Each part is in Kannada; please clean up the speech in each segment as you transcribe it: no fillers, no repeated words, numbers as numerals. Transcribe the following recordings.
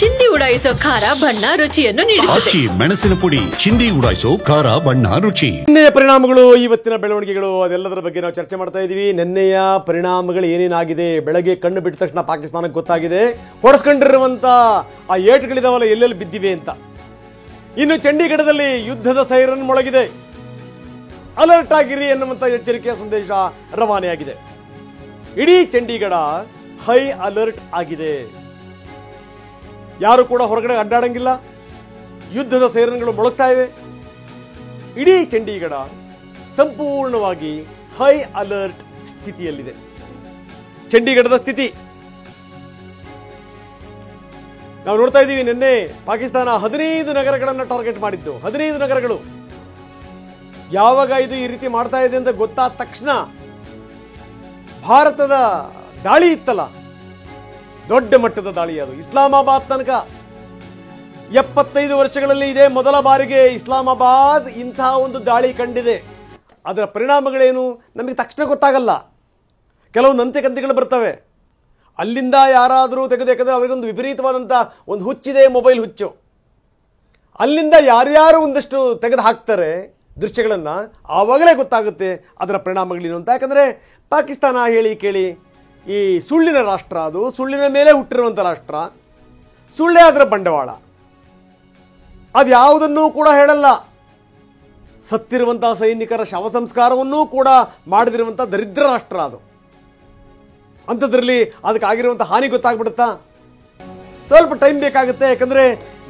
ಚಿಂದಿ ಉಡಾಯಿಸೋ ಖಾರ ಬಣ್ಣ ರುಚಿಯನ್ನು ನೀಡುತ್ತದೆ. ಮೆಣಸಿನ ಪುಡಿ ಚಿಂದಿ ಉಡಾಯಿಸೋ ಖಾರ ಬಣ್ಣ ರುಚಿ. ನಿನ್ನೆಯ ಪರಿಣಾಮಗಳು, ಇವತ್ತಿನ ಬೆಳವಣಿಗೆಗಳು, ಅದೆಲ್ಲದರ ಬಗ್ಗೆ ನಾವು ಚರ್ಚೆ ಮಾಡ್ತಾ ಇದೀವಿ. ನಿನ್ನೆಯ ಪರಿಣಾಮಗಳು ಏನೇನಾಗಿದೆ, ಬೆಳಗ್ಗೆ ಕಣ್ಣು ಬಿಟ್ಟ ತಕ್ಷಣ ಪಾಕಿಸ್ತಾನಕ್ಕೆ ಗೊತ್ತಾಗಿದೆ ಹೊಡೆಸ್ಕೊಂಡಿರುವಂತ ಆ ಏಟುಗಳಿದಾವಲ್ಲ ಎಲ್ಲೆಲ್ಲಿ ಬಿದ್ದಿವೆ ಅಂತ. ಇನ್ನು ಚಂಡೀಗಢದಲ್ಲಿ ಯುದ್ಧದ ಸೈರನ್ ಮೊಳಗಿದೆ. ಅಲರ್ಟ್ ಆಗಿರಿ ಎನ್ನುವಂತ ಎಚ್ಚರಿಕೆಯ ಸಂದೇಶ ರವಾನೆಯಾಗಿದೆ. ಇಡೀ ಚಂಡೀಗಢ ಹೈ ಅಲರ್ಟ್ ಆಗಿದೆ. ಯಾರು ಕೂಡ ಹೊರಗಡೆ ಅಡ್ಡಾಡಂಗಿಲ್ಲ. ಯುದ್ಧದ ಸೈರನ್ಗಳು ಮೊಳಗ್ತಾ ಇವೆ. ಇಡೀ ಚಂಡೀಗಢ ಸಂಪೂರ್ಣವಾಗಿ ಹೈ ಅಲರ್ಟ್ ಸ್ಥಿತಿಯಲ್ಲಿದೆ. ಚಂಡೀಗಢದ ಸ್ಥಿತಿ ನಾವು ನೋಡ್ತಾ ಇದ್ದೀವಿ. ನಿನ್ನೆ ಪಾಕಿಸ್ತಾನ 15 ನಗರಗಳನ್ನು ಟಾರ್ಗೆಟ್ ಮಾಡಿದ್ದು. 15 ನಗರಗಳು. ಯಾವಾಗ ಇದು ಈ ರೀತಿ ಮಾಡ್ತಾ ಇದೆ ಅಂತ ಗೊತ್ತಾದ ತಕ್ಷಣ ಭಾರತದ ದಾಳಿ ಇತ್ತಲ್ಲ, ದೊಡ್ಡ ಮಟ್ಟದ ದಾಳಿ ಅದು. ಇಸ್ಲಾಮಾಬಾದ್ ತನಕ 75 ವರ್ಷಗಳಲ್ಲಿ ಇದೇ ಮೊದಲ ಬಾರಿಗೆ ಇಸ್ಲಾಮಾಬಾದ್ ಇಂತಹ ಒಂದು ದಾಳಿ ಕಂಡಿದೆ. ಅದರ ಪರಿಣಾಮಗಳೇನು ನಮಗೆ ತಕ್ಷಣ ಗೊತ್ತಾಗಲ್ಲ. ಕೆಲವೊಂದು ಅಂತ್ಯಕಂತಿಗಳು ಬರ್ತವೆ. ಅಲ್ಲಿಂದ ಯಾರಾದರೂ ತೆಗೆದ್ರೆ ಅವರಿಗೊಂದು ವಿಪರೀತವಾದಂಥ ಒಂದು ಹುಚ್ಚಿದೆ, ಮೊಬೈಲ್ ಹುಚ್ಚು. ಅಲ್ಲಿಂದ ಯಾರ್ಯಾರು ಒಂದಷ್ಟು ತೆಗೆದು ಹಾಕ್ತಾರೆ ದೃಶ್ಯಗಳನ್ನು, ಆವಾಗಲೇ ಗೊತ್ತಾಗುತ್ತೆ ಅದರ ಪರಿಣಾಮಗಳೇನು ಅಂತ. ಯಾಕಂದರೆ ಪಾಕಿಸ್ತಾನ ಹೇಳಿ ಕೇಳಿ ಈ ಸುಳ್ಳಿನ ರಾಷ್ಟ್ರ, ಅದು ಸುಳ್ಳಿನ ಮೇಲೆ ಹುಟ್ಟಿರುವಂಥ ರಾಷ್ಟ್ರ, ಸುಳ್ಳೇ ಅದರ ಬಂಡವಾಳ. ಅದು ಯಾವುದನ್ನೂ ಕೂಡ ಹೇಳಲ್ಲ. ಸತ್ತಿರುವಂತಹ ಸೈನಿಕರ ಶವ ಸಂಸ್ಕಾರವನ್ನೂ ಕೂಡ ಮಾಡದಿರುವಂಥ ದರಿದ್ರ ರಾಷ್ಟ್ರ ಅದು. ಅಂಥದ್ರಲ್ಲಿ ಅದಕ್ಕಾಗಿರುವಂಥ ಹಾನಿ ಗೊತ್ತಾಗ್ಬಿಡುತ್ತಾ? ಸ್ವಲ್ಪ ಟೈಮ್ ಬೇಕಾಗುತ್ತೆ. ಯಾಕಂದರೆ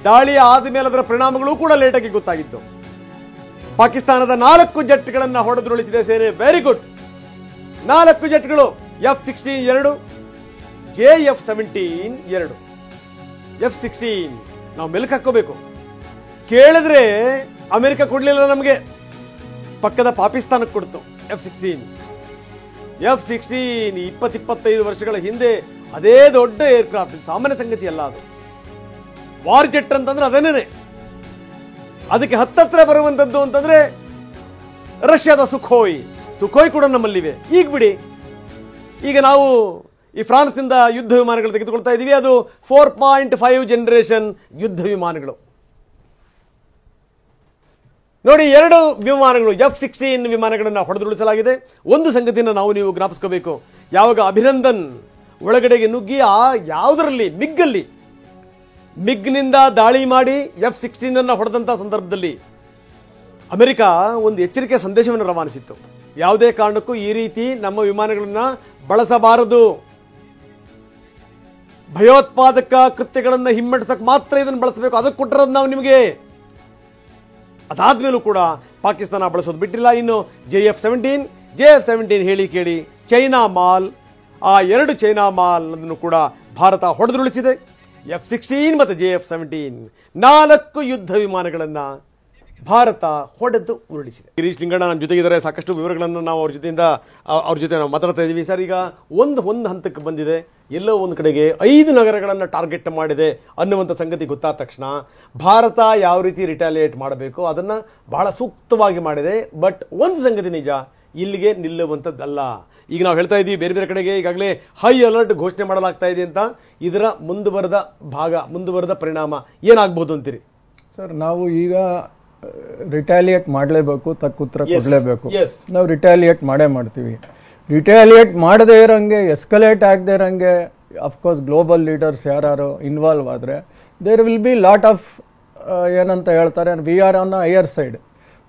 ದಾಳಿ ಆದಮೇಲೆ ಅದರ ಪರಿಣಾಮಗಳು ಕೂಡ ಲೇಟಾಗಿ ಗೊತ್ತಾಗಿತ್ತು. ಪಾಕಿಸ್ತಾನದ 4 ಜೆಟ್ಗಳನ್ನು ಹೊಡೆದುರುಳಿಸಿದೆ ಸೇನೆ. Very good. 4 ಜೆಟ್ಗಳು. F-16 2, JF-17 2. F-16 ನಾವು ಮೆಲುಕು ಹಾಕೋಬೇಕು. ಕೇಳಿದ್ರೆ ಅಮೆರಿಕ ಕೊಡಲಿಲ್ಲ ನಮಗೆ, ಪಕ್ಕದ ಪಾಕಿಸ್ತಾನಕ್ಕೆ ಕೊಡ್ತು F-16. F-16 20-25 ವರ್ಷಗಳ ಹಿಂದೆ ಅದೇ ದೊಡ್ಡ ಏರ್ಕ್ರಾಫ್ಟ್, ಸಾಮಾನ್ಯ ಸಂಗತಿ ಅಲ್ಲ ಅದು. ವಾರ್ ಜೆಟ್ ಅಂತಂದ್ರೆ ಅದೇನೇ. ಅದಕ್ಕೆ ಹತ್ತತ್ರ ಬರುವಂಥದ್ದು ಅಂತಂದ್ರೆ ರಷ್ಯಾದ ಸುಖೋಯ್ ಕೂಡ ನಮ್ಮಲ್ಲಿವೆ. ಈಗ ಬಿಡಿ, ಈಗ ನಾವು ಈ ಫ್ರಾನ್ಸ್ನಿಂದ ಯುದ್ಧ ವಿಮಾನಗಳು ತೆಗೆದುಕೊಳ್ತಾ ಇದ್ದೀವಿ. ಅದು 4.5 ಜನರೇಷನ್ ಯುದ್ಧ ವಿಮಾನಗಳು. ನೋಡಿ, 2 ವಿಮಾನಗಳು F-16 ವಿಮಾನಗಳನ್ನು ಹೊಡೆದುರುಳಿಸಲಾಗಿದೆ. ಒಂದು ಸಂಗತಿಯನ್ನು ನೀವು ಜ್ಞಾಪಿಸ್ಕೋಬೇಕು. ಯಾವಾಗ ಅಭಿನಂದನ್ ಒಳಗಡೆಗೆ ನುಗ್ಗಿ ಯಾವುದರಲ್ಲಿ ಮಿಗ್ನಿಂದ ದಾಳಿ ಮಾಡಿ F-16 ಹೊಡೆದಂಥ ಸಂದರ್ಭದಲ್ಲಿ ಅಮೆರಿಕ ಒಂದು ಎಚ್ಚರಿಕೆಯ ಸಂದೇಶವನ್ನು ರವಾನಿಸಿತ್ತು. ಯಾವುದೇ ಕಾರಣಕ್ಕೂ ಈ ರೀತಿ ನಮ್ಮ ವಿಮಾನಗಳನ್ನು ಬಳಸಬಾರದು, ಭಯೋತ್ಪಾದಕ ಕೃತ್ಯಗಳನ್ನು ಹಿಮ್ಮೆಟ್ಟಿಸಕ್ಕೆ ಮಾತ್ರ ಇದನ್ನು ಬಳಸಬೇಕು, ಅದಕ್ಕೆ ಕೊಟ್ಟಿರೋದು ನಾವು ನಿಮಗೆ. ಅದಾದ್ಮೇಲೂ ಕೂಡ ಪಾಕಿಸ್ತಾನ ಬಳಸೋದು ಬಿಟ್ಟಿಲ್ಲ. ಇನ್ನು JF-17 ಹೇಳಿ ಕೇಳಿ ಚೈನಾ ಮಾಲ್, ಆ 2 ಚೈನಾ ಮಾಲ್ ಅದನ್ನು ಕೂಡ ಭಾರತ ಹೊಡೆದುರುಳಿಸಿದೆ. F-16 ಮತ್ತು JF-17 4 ಯುದ್ಧ ವಿಮಾನಗಳನ್ನು ಭಾರತ ಹೊಡೆದು ಉರುಳಿಸಿದೆ. ಗಿರೀಶ್ ಲಿಂಗಣ್ಣ ನಮ್ಮ ಜೊತೆಗಿದ್ದಾರೆ. ಸಾಕಷ್ಟು ವಿವರಗಳನ್ನು ನಾವು ಅವ್ರ ಜೊತೆ ನಾವು ಮಾತಾಡ್ತಾ ಇದ್ದೀವಿ. ಸರ್, ಈಗ ಒಂದು ಹಂತಕ್ಕೆ ಬಂದಿದೆ. ಎಲ್ಲೋ ಒಂದು ಕಡೆಗೆ 5 ನಗರಗಳನ್ನು ಟಾರ್ಗೆಟ್ ಮಾಡಿದೆ ಅನ್ನುವಂಥ ಸಂಗತಿ ಗೊತ್ತಾದ ತಕ್ಷಣ ಭಾರತ ಯಾವ ರೀತಿ ರಿಟಾಲಿಯೇಟ್ ಮಾಡಬೇಕು ಅದನ್ನು ಬಹಳ ಸೂಕ್ತವಾಗಿ ಮಾಡಿದೆ. ಬಟ್ ಒಂದು ಸಂಗತಿ ನಿಜ, ಇಲ್ಲಿಗೆ ನಿಲ್ಲುವಂಥದ್ದಲ್ಲ. ಈಗ ನಾವು ಹೇಳ್ತಾ ಇದ್ದೀವಿ ಬೇರೆ ಬೇರೆ ಕಡೆಗೆ ಈಗಾಗಲೇ ಹೈ ಅಲರ್ಟ್ ಘೋಷಣೆ ಮಾಡಲಾಗ್ತಾ ಇದೆ ಅಂತ. ಇದರ ಮುಂದುವರೆದ ಪರಿಣಾಮ ಏನಾಗ್ಬೋದು ಅಂತೀರಿ? ಸರ್, ನಾವು ಈಗ ರಿಟಾಲಿಯೇಟ್ ಮಾಡಲೇಬೇಕು, ತಕ್ಕುತ್ತರ ಕೊಡಲೇಬೇಕು. ನಾವು ರಿಟಾಲಿಯೇಟ್ ಮಾಡ್ತೀವಿ. ರಿಟಾಲಿಯೇಟ್ ಮಾಡದೇ ಇರೋಂಗೆ, ಎಸ್ಕಲೇಟ್ ಆಗದೆ ಇರೋಂಗೆ ಅಫ್ಕೋರ್ಸ್ ಗ್ಲೋಬಲ್ ಲೀಡರ್ಸ್ ಯಾರು ಇನ್ವಾಲ್ವ್ ಆದರೆ there will be lot of ಏನಂತ ಹೇಳ್ತಾರೆ, we are on higher side.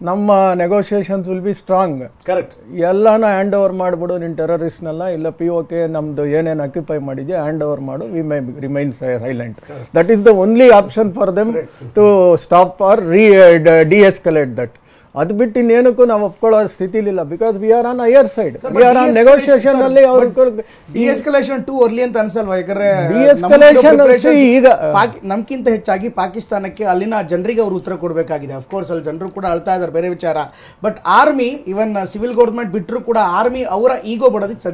ನಮ್ಮ negotiations will be strong. Correct. ಎಲ್ಲಾನು ಹ್ಯಾಂಡ್ ಓವರ್ ಮಾಡಿಬಿಡು, ನಿನ್ನ ಟೆರರಿಸ್ಟ್ನೆಲ್ಲ, ಇಲ್ಲ POK ನಮ್ದು ಏನೇನು ಅಕ್ಯುಪೈ ಮಾಡಿದ್ಯಾ ಹ್ಯಾಂಡ್ ಓವರ್ ಮಾಡು, we may remain silent. That is the only option for them to stop or de-escalate that. ಅದು ಬಿಟ್ಟು ಇನ್ನೇನಕ್ಕೂ ನಾವು ಒಪ್ಕೊಳ್ಳೋ ಸ್ಥಿತಿಲಿಲ್ಲ. Because we are on higher side, V are on negotiation ಅಲ್ಲಿ. ಡಿ-ಎಸ್ಕಲೇಷನ್ ಟು ಅರ್ಲಿ ಅಂತ ಅನ್ಸಲ್ವಾ? ಯಾಕಂದ್ರೆ ಈಗ ನಮ್ಗಿಂತ ಹೆಚ್ಚಾಗಿ ಪಾಕಿಸ್ತಾನಕ್ಕೆ ಅಲ್ಲಿನ ಜನರಿಗೆ ಅವರು ಉತ್ತರ ಕೊಡಬೇಕಾಗಿದೆ. ಅಫ್ಕೋರ್ಸ್ ಅಲ್ಲಿ ಜನರು ಕೂಡ ಅಳ್ತಾ ಇದ್ದಾರೆ, ಬೇರೆ ವಿಚಾರ. But army, even civil government ಬಿಟ್ಟರು ಕೂಡ ಆರ್ಮಿ ಅವರ ಈಗೋ ಬಿಡೋದಕ್ಕೆ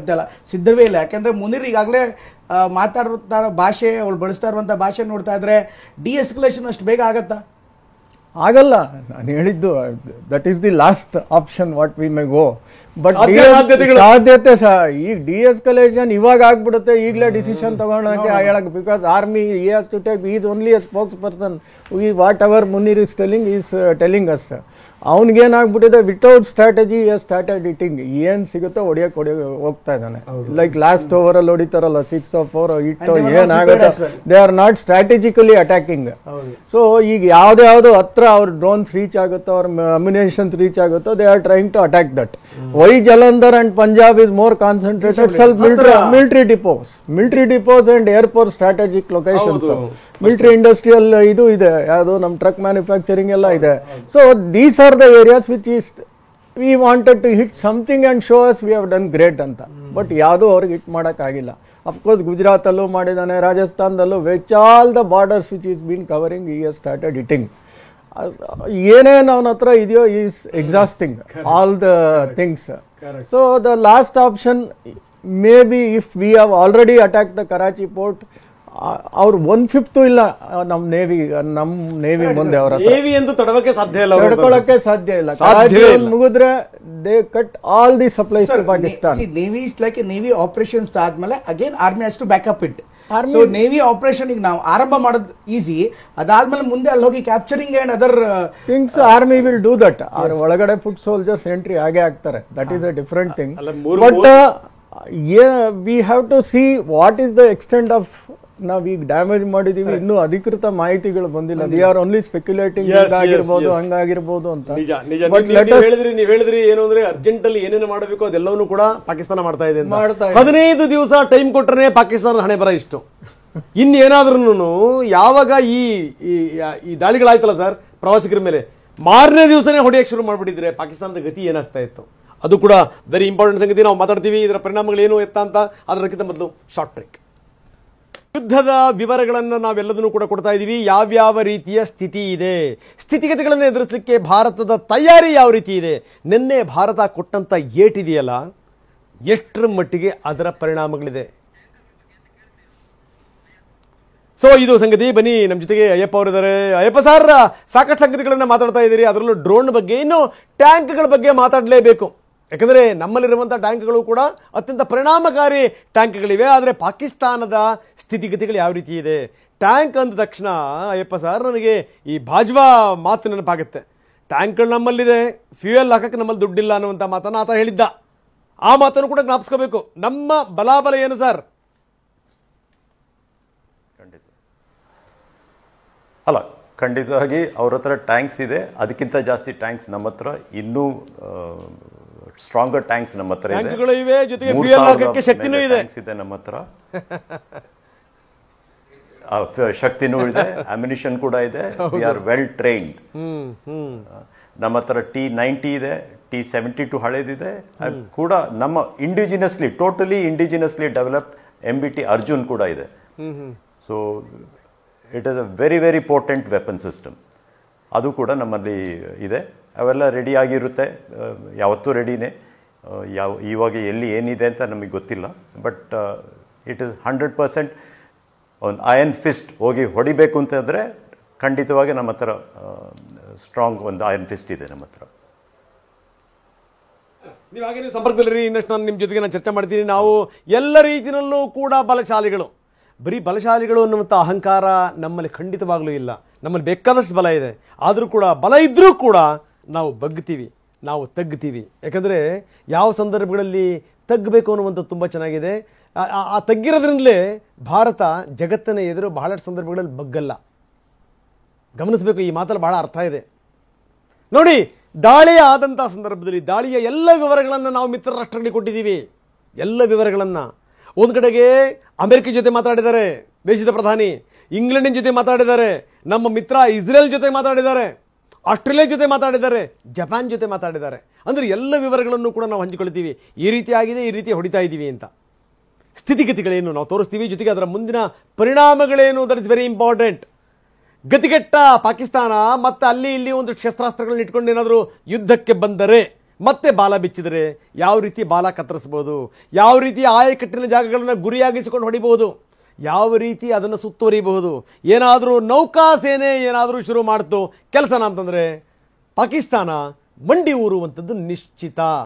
ಸಿದ್ಧವೇ ಇಲ್ಲ. ಯಾಕಂದ್ರೆ ಮುನೀರ್ ಈಗಾಗಲೇ ಮಾತಾಡಿರೋ ಭಾಷೆ, ಅವಳು ಬಳಸ್ತಾ ಇರುವಂಥ ಭಾಷೆ ನೋಡ್ತಾ ಇದ್ರೆ ಡಿ-ಎಸ್ಕಲೇಷನ್ ಅಷ್ಟು ಬೇಗ ಆಗತ್ತಾ? ಆಗಲ್ಲ. ನಾನು ಹೇಳಿದ್ದು that is the last option what we may go. But ಸಾಧ್ಯತೆ ಈಗ ಡಿ-ಎಸ್ಕಲೇಷನ್ ಇವಾಗ ಆಗ್ಬಿಡುತ್ತೆ, ಈಗಲೇ ಡಿಸಿಷನ್ ತಗೊಳಕ್ಕೆ ಹೇಳಕ್, because army has to take, is only a spokesperson. Whatever Munir is telling us. ಅವನಿಗೇನಾಗ್ಬಿಟ್ಟಿದೆ, ವಿತೌಟ್ ಸ್ಟ್ರಾಟಜಿ ಸ್ಟಾರ್ಟೆಡ್ ಇಟ್ಟಿಂಗ್, ಏನ್ ಸಿಗುತ್ತೋ ಹೊಡಿಯಕ್ ಹೋಗ್ತಾ ಇದ್ದಾನೆ. ಲೈಕ್ ಲಾಸ್ಟ್ ಓವರ್ ಅಲ್ಲಿ ಹೊಡಿತಾರಲ್ಲ 6 or 4 ಇಟ್ಟು ಏನಾಗುತ್ತೆ, they are not strategically attacking. So ಈಗ ಯಾವ್ದು ಹತ್ರ ಅವ್ರ ಡ್ರೋನ್ಸ್ ರೀಚ್ ಆಗುತ್ತೋ, ಅವ್ರ ಅಮ್ಯುನೇಷನ್ಸ್ ರೀಚ್ ಆಗುತ್ತೋ, they are trying to attack that. Why Jalandhar and Punjab is more concentrated ಸ್ವಲ್ಪ military depots and airport strategic locations, military industrial ಇದು ಇದೆ, ಯಾವುದು ನಮ್ಮ ಟ್ರಕ್ ಮ್ಯಾನುಫ್ಯಾಕ್ಚರಿಂಗ್ ಎಲ್ಲ ಇದೆ. So these are the areas which is we wanted to hit something and show us we have done great ಅಂತ. ಬಟ್ ಯಾವುದೂ ಅವ್ರಿಗೆ ಹಿಟ್ ಮಾಡೋಕ್ಕಾಗಿಲ್ಲ. ಅಫ್ಕೋರ್ಸ್ ಗುಜರಾತಲ್ಲೂ ಮಾಡಿದ್ದಾನೆ, ರಾಜಸ್ಥಾನದಲ್ಲೂ, which all the borders which is been covering ಈ ಹ್ಯಾಸ್ ಸ್ಟಾರ್ಟೆಡ್ ಹಿಟ್ಟಿಂಗ್. ಏನೇನು ಅವನ ಹತ್ರ ಇದೆಯೋ is exhausting all the things. So the last option may be if we have already attack the Karachi port, ಅವ್ರು 1/5 ಇಲ್ಲ ನಮ್ಮ ನೇವಿ ಮುಂದೆ ಅವರ ತಡಕೊಳ್ಳಕ್ಕೆ ಸಾಧ್ಯ ಇಲ್ಲ. ಮುಗಿದ್ರೆ they cut all the supplies to Pakistan. Navy is like navy operations ಆದ್ಮೇಲೆ again army has to backup it. So navy operation ಈಗ ನಾವು ಆರಂಭ ಮಾಡೋದು ಈಸಿ, ಅದಾದ್ಮೇಲೆ ಮುಂದೆ ಅಲ್ಲಿ ಹೋಗಿ capturing and other things army will do that. ಅವ್ರ ಒಳಗಡೆ ಫುಟ್ ಸೋಲ್ಜರ್ಸ್ ಎಂಟ್ರಿ ಆಗೇ ಆಗ್ತಾರೆ, that is a different thing. But we have to see what is the extent of, ನಾವೀಗ ಡ್ಯಾಮೇಜ್ ಮಾಡಿದೀವಿ, ಇನ್ನೂ ಅಧಿಕೃತ ಮಾಹಿತಿಗಳು ಬಂದಿಲ್ಲ. ವಿ ಆರ್ ಓನ್ಲಿ ಸ್ಪೆಕ್ಯುಲೇಟಿಂಗ್, ಆಗಿರ್ಬೋದು ಹಂಗಾಗಿರ್ಬೋದು ಅಂತ. ನೀವ್ ಹೇಳಿದ್ರಿ ಏನು ಅಂದ್ರೆ ಅರ್ಜೆಂಟ್ ಅಲ್ಲಿ ಏನೇನು ಮಾಡಬೇಕು ಅದೆಲ್ಲವನ್ನೂ ಕೂಡ ಪಾಕಿಸ್ತಾನ ಮಾಡ್ತಾ ಇದೆ. 15 ದಿವಸ ಟೈಮ್ ಕೊಟ್ಟರೆ ಪಾಕಿಸ್ತಾನ ಹಣೆ ಬರ ಇಷ್ಟು. ಇನ್ನೇನಾದ್ರೂ ಯಾವಾಗ ಈ ದಾಳಿಗಳಾಯ್ತಲ್ಲ ಸರ್ ಪ್ರವಾಸಿಗರ ಮೇಲೆ, ಮಾರನೇ ದಿವಸನೇ ಹೊಡೆಯಕ್ಕೆ ಶುರು ಮಾಡ್ಬಿಟ್ಟಿದ್ರೆ ಪಾಕಿಸ್ತಾನದ ಗತಿ ಏನಾಗ್ತಾ ಇತ್ತು, ಅದು ಕೂಡ ವೆರಿ ಇಂಪಾರ್ಟೆಂಟ್ ಸಂಗತಿ. ನಾವು ಮಾತಾಡ್ತೀವಿ ಇದರ ಪರಿಣಾಮಗಳೇನು ಎತ್ತ ಅಂತ. ಅದಕ್ಕಿಂತ ಮೊದಲು ಶಾರ್ಟ್ ಬ್ರೇಕ್. ಯುದ್ಧದ ವಿವರಗಳನ್ನು ನಾವೆಲ್ಲದನ್ನು ಕೂಡ ಕೊಡ್ತಾ ಇದ್ದೀವಿ. ಯಾವ್ಯಾವ ರೀತಿಯ ಸ್ಥಿತಿ ಇದೆ, ಸ್ಥಿತಿಗತಿಗಳನ್ನು ಎದುರಿಸಲಿಕ್ಕೆ ಭಾರತದ ತಯಾರಿ ಯಾವ ರೀತಿ ಇದೆ, ನಿನ್ನೆ ಭಾರತ ಕೊಟ್ಟಂಥ ಏಟಿದೆಯಲ್ಲ ಎಷ್ಟರ ಮಟ್ಟಿಗೆ ಅದರ ಪರಿಣಾಮಗಳಿದೆ. ಸೊ ಇದು ಸಂಗತಿ. ಬನ್ನಿ, ನಮ್ಮ ಜೊತೆಗೆ ಅಯ್ಯಪ್ಪ ಅವರಿದ್ದಾರೆ. ಅಯ್ಯಪ್ಪ ಸರ್, ಸಾಕಷ್ಟು ಸಂಗತಿಗಳನ್ನು ಮಾತಾಡ್ತಾ ಇದ್ದೀರಿ, ಅದರಲ್ಲೂ ಡ್ರೋನ್ ಬಗ್ಗೆ, ಇನ್ನು ಟ್ಯಾಂಕ್ಗಳ ಬಗ್ಗೆ ಮಾತಾಡಲೇಬೇಕು. ಯಾಕಂದರೆ ನಮ್ಮಲ್ಲಿರುವಂಥ ಟ್ಯಾಂಕ್ಗಳು ಕೂಡ ಅತ್ಯಂತ ಪರಿಣಾಮಕಾರಿ ಟ್ಯಾಂಕ್ಗಳಿವೆ. ಆದರೆ ಪಾಕಿಸ್ತಾನದ ಸ್ಥಿತಿಗತಿಗಳು ಯಾವ ರೀತಿ ಇದೆ? ಟ್ಯಾಂಕ್ ಅಂದ ತಕ್ಷಣ ಅಯ್ಯಪ್ಪ ಸರ್ ನನಗೆ ಈ ಬಾಜ್ವಾ ಮಾತು ನೆನಪಾಗುತ್ತೆ. ಟ್ಯಾಂಕ್ಗಳು ನಮ್ಮಲ್ಲಿದೆ, ಫ್ಯೂಯಲ್ ಹಾಕಕ್ಕೆ ನಮ್ಮಲ್ಲಿ ದುಡ್ಡಿಲ್ಲ ಅನ್ನುವಂಥ ಮಾತನ್ನು ಆತ ಹೇಳಿದ್ದ. ಆ ಮಾತನ್ನು ಕೂಡ ಜ್ಞಾಪಿಸ್ಕೋಬೇಕು. ನಮ್ಮ ಬಲಾಬಲ ಏನು ಸರ್? ಅಲ್ಲ, ಖಂಡಿತವಾಗಿ ಅವ್ರ ಹತ್ರ ಟ್ಯಾಂಕ್ಸ್ ಇದೆ, ಅದಕ್ಕಿಂತ ಜಾಸ್ತಿ ಟ್ಯಾಂಕ್ಸ್ ನಮ್ಮ ಹತ್ರ, ಇನ್ನೂ ಸ್ಟ್ರಾಂಗರ್ ಟ್ಯಾಂಕ್ಸ್ ನಮ್ಮ ಹತ್ರ ಇದೆ, ಜೊತೆಗೆ ಫ್ಯೂಯಲ್ ಹಾಕಕ್ಕೆ ಶಕ್ತಿನೂ ಇದೆ ನಮ್ಮ ಹತ್ರ. ಶಕ್ತಿನೂ ಇದೆ, ಅಮ್ಯುನಿಷನ್ ಕೂಡ ಇದೆ. We are well trained. ನಮ್ಮ ಹತ್ರ T-90 ಇದೆ, T-72 ಹಳೇದಿದೆ ಕೂಡ. ನಮ್ಮ totally indigenously developed MBT Arjun ಕೂಡ ಇದೆ. So it is a very very potent weapon system. ಅದು ಕೂಡ ನಮ್ಮಲ್ಲಿ ಇದೆ. ಅವೆಲ್ಲ ರೆಡಿ ಆಗಿರುತ್ತೆ, ಯಾವತ್ತೂ ರೆಡಿನೇ. ಇವಾಗ ಎಲ್ಲಿ ಏನಿದೆ ಅಂತ ನಮಗೆ ಗೊತ್ತಿಲ್ಲ. ಬಟ್ ಇಟ್ ಇಸ್ 100% ಒಂದು ಐರನ್ ಫಿಸ್ಟ್ ಹೋಗಿ ಹೊಡಿಬೇಕು ಅಂತಂದರೆ ಖಂಡಿತವಾಗಿ ನಮ್ಮ ಹತ್ರ ಸ್ಟ್ರಾಂಗ್ ಒಂದು ಐರನ್ ಫಿಸ್ಟ್ ಇದೆ ನಮ್ಮ ಹತ್ರ. ನೀವು ಹಾಗೆ ನೀವು ಸಂಪರ್ಕದಲ್ಲಿರಿ. ಇನ್ನಷ್ಟು ನಾನು ನಿಮ್ಮ ಜೊತೆಗೆ ಚರ್ಚೆ ಮಾಡ್ತೀನಿ. ನಾವು ಎಲ್ಲ ರೀತಿಯಲ್ಲೂ ಕೂಡ ಬಲಶಾಲಿಗಳು. ಬರೀ ಬಲಶಾಲಿಗಳು ಅನ್ನುವಂಥ ಅಹಂಕಾರ ನಮ್ಮಲ್ಲಿ ಖಂಡಿತವಾಗಲೂ ಇಲ್ಲ. ನಮ್ಮಲ್ಲಿ ಬೇಕಾದಷ್ಟು ಬಲ ಇದೆ. ಆದರೂ ಕೂಡ ಬಲ ಇದ್ದರೂ ಕೂಡ ನಾವು ಬಗ್ತೀವಿ, ನಾವು ತಗ್ತೀವಿ. ಯಾಕಂದರೆ ಯಾವ ಸಂದರ್ಭಗಳಲ್ಲಿ ತಗ್ಗಬೇಕು ಅನ್ನುವಂಥದ್ದು ತುಂಬ ಚೆನ್ನಾಗಿದೆ. ಆ ತಗ್ಗಿರೋದ್ರಿಂದಲೇ ಭಾರತ ಜಗತ್ತಿನ ಎದುರು ಬಹಳಷ್ಟು ಸಂದರ್ಭಗಳಲ್ಲಿ ಬಗ್ಗಲ್ಲ. ಗಮನಿಸಬೇಕು, ಈ ಮಾತಲ್ಲಿ ಬಹಳ ಅರ್ಥ ಇದೆ. ನೋಡಿ, ದಾಳಿ ಆದಂಥ ಸಂದರ್ಭದಲ್ಲಿ ದಾಳಿಯ ಎಲ್ಲ ವಿವರಗಳನ್ನು ನಾವು ಮಿತ್ರ ರಾಷ್ಟ್ರಗಳಿಗೆ ಕೊಟ್ಟಿದ್ದೀವಿ. ಎಲ್ಲ ವಿವರಗಳನ್ನು ಒಂದು ಕಡೆಗೆ ಅಮೆರಿಕ ಜೊತೆ ಮಾತಾಡಿದ್ದಾರೆ ದೇಶದ ಪ್ರಧಾನಿ, ಇಂಗ್ಲೆಂಡಿನ ಜೊತೆ ಮಾತಾಡಿದ್ದಾರೆ, ನಮ್ಮ ಮಿತ್ರ ಇಸ್ರೇಲ್ ಜೊತೆ ಮಾತಾಡಿದ್ದಾರೆ, ಆಸ್ಟ್ರೇಲಿಯಾ ಜೊತೆ ಮಾತಾಡಿದ್ದಾರೆ, ಜಪಾನ್ ಜೊತೆ ಮಾತಾಡಿದ್ದಾರೆ. ಅಂದರೆ ಎಲ್ಲ ವಿವರಗಳನ್ನು ಕೂಡ ನಾವು ಹಂಚಿಕೊಳ್ತೀವಿ. ಈ ರೀತಿ ಆಗಿದೆ, ಈ ರೀತಿ ಹೊಡಿತಾ ಇದ್ದೀವಿ ಅಂತ. ಸ್ಥಿತಿಗತಿಗಳೇನು ನಾವು ತೋರಿಸ್ತೀವಿ, ಜೊತೆಗೆ ಅದರ ಮುಂದಿನ ಪರಿಣಾಮಗಳೇನು, ದಟ್ ಇಸ್ ವೆರಿ ಇಂಪಾರ್ಟೆಂಟ್. ಗತಿಗೆಟ್ಟ ಪಾಕಿಸ್ತಾನ ಮತ್ತೆ ಅಲ್ಲಿ ಇಲ್ಲಿ ಒಂದು ಶಸ್ತ್ರಾಸ್ತ್ರಗಳನ್ನ ಇಟ್ಕೊಂಡು ಏನಾದರೂ ಯುದ್ಧಕ್ಕೆ ಬಂದರೆ, ಮತ್ತೆ ಬಾಲ ಬಿಚ್ಚಿದರೆ ಯಾವ ರೀತಿ ಬಾಲ ಕತ್ತರಿಸ್ಬೋದು, ಯಾವ ರೀತಿ ಆಯಕಟ್ಟಿನ ಜಾಗಗಳನ್ನು ಗುರಿಯಾಗಿಸಿಕೊಂಡು ಹೊಡಿಬೋದು, ಯಾವ ರೀತಿ ಅದನ್ನು ಸುತ್ತುವರಿಬಹುದು. ಏನಾದರೂ ನೌಕಾಸೇನೆ ಏನಾದರೂ ಶುರು ಮಾಡ್ತು ಕೆಲಸನ ಅಂತಂದರೆ ಪಾಕಿಸ್ತಾನ ಮಂಡಿ ಊರುವಂಥದ್ದು ನಿಶ್ಚಿತ.